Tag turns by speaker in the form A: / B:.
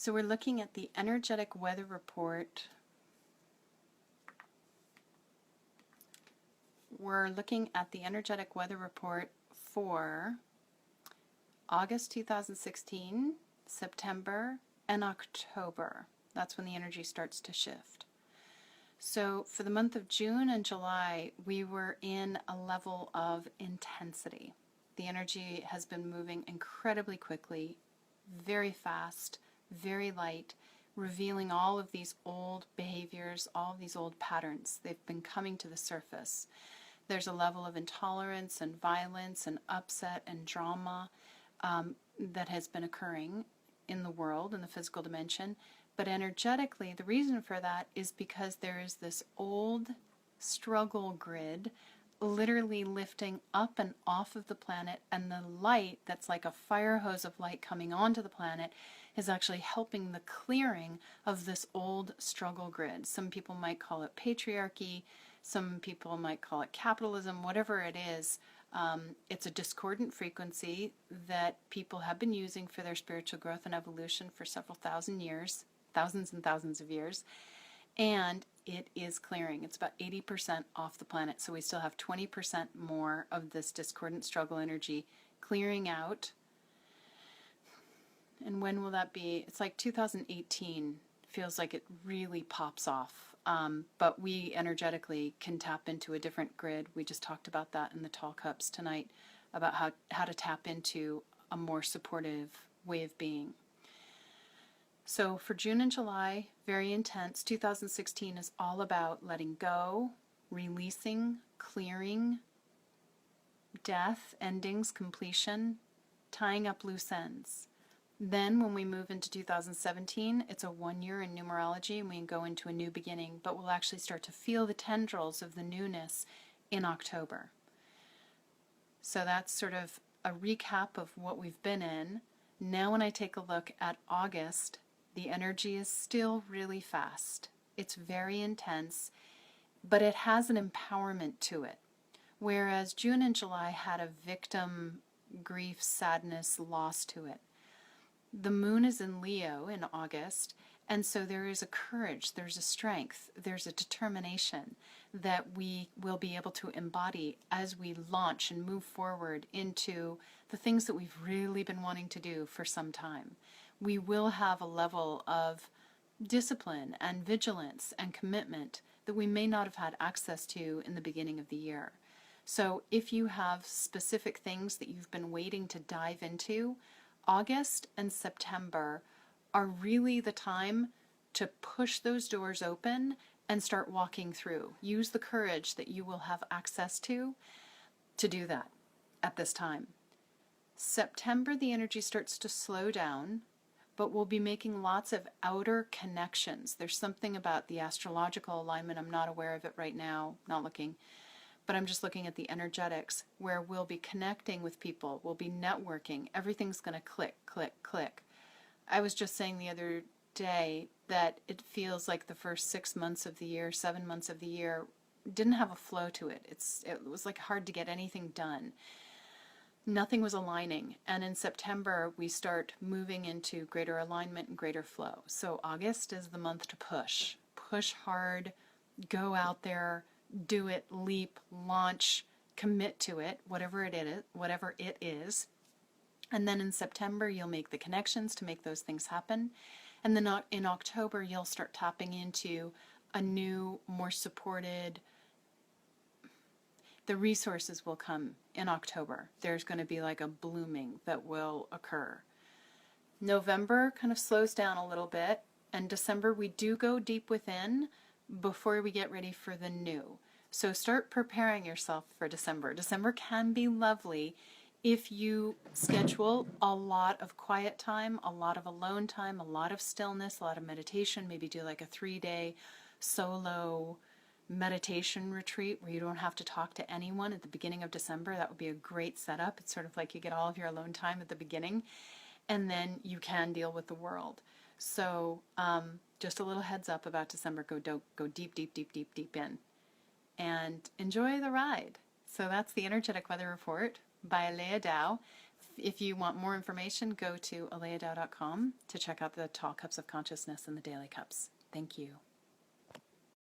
A: So we're looking at the energetic weather report. We're looking at the energetic weather report for August 2016, September, and October. That's when the energy starts to shift. So for the month of June and July, we were in a level of intensity. The energy has been moving incredibly quickly, very fast, very light, revealing all of these old behaviors, all of these old patterns. They've been coming to the surface. There's a level of intolerance and violence and upset and drama that has been occurring in the world, in the physical dimension. But energetically, the reason for that is because there is this old struggle grid literally lifting up and off of the planet, and the light that's like a fire hose of light coming onto the planet is actually helping the clearing of this old struggle grid. Some people might call it patriarchy, some people might call it capitalism, whatever it is. It's a discordant frequency that people have been using for their spiritual growth and evolution for several thousand years, thousands and thousands of years, and it is clearing. It's about 80% off the planet, so we still have 20% more of this discordant struggle energy clearing out. And when will that be? It's like 2018. Feels like it really pops off. But we energetically can tap into a different grid. We just talked about that in the Tall Cups tonight, about how to tap into a more supportive way of being. So for June and July, very intense. 2016 is all about letting go, releasing, clearing, death, endings, completion, tying up loose ends. Then when we move into 2017, it's a 1 year in numerology, and we can go into a new beginning, but we'll actually start to feel the tendrils of the newness in October. So that's sort of a recap of what we've been in. Now when I take a look at August, the energy is still really fast. It's very intense, but it has an empowerment to it. Whereas June and July had a victim, grief, sadness, loss to it. The moon is in Leo in August, and so there is a courage, there's a strength, there's a determination that we will be able to embody as we launch and move forward into the things that we've really been wanting to do for some time. We will have a level of discipline and vigilance and commitment that we may not have had access to in the beginning of the year. So if you have specific things that you've been waiting to dive into, August and September are really the time to push those doors open and start walking through. Use the courage that you will have access to do that at this time. September, the energy starts to slow down, but we'll be making lots of outer connections. There's something about the astrological alignment, I'm not aware of it right now, not looking, but I'm just looking at the energetics, where we'll be connecting with people, we'll be networking, everything's going to click, click, click. I was just saying the other day that it feels like the first 6 months of the year, 7 months of the year, didn't have a flow to it. It was like hard to get anything done. Nothing was aligning, and in September we start moving into greater alignment and greater flow. So August is the month to push hard, go out there, do it, leap, launch, commit to it, whatever it is. And then in September, you'll make the connections to make those things happen. And then in October, you'll start tapping into a new, more supported, the resources will come in October. There's going to be like a blooming that will occur. November kind of slows down a little bit, and December we do go deep within before we get ready for the new. So start preparing yourself for December. December can be lovely if you schedule a lot of quiet time, a lot of alone time, a lot of stillness, a lot of meditation. Maybe do like a 3-day solo meditation retreat where you don't have to talk to anyone at the beginning of December. That would be a great setup. It's sort of like you get all of your alone time at the beginning, and then you can deal with the world. So just a little heads up about December. Go deep, deep, deep, deep, deep in, and enjoy the ride. So that's the Energetic Weather Report by Leah Dow. if you want more information, go to aleadow.com to check out the Tall Cups of Consciousness and the Daily Cups. Thank you.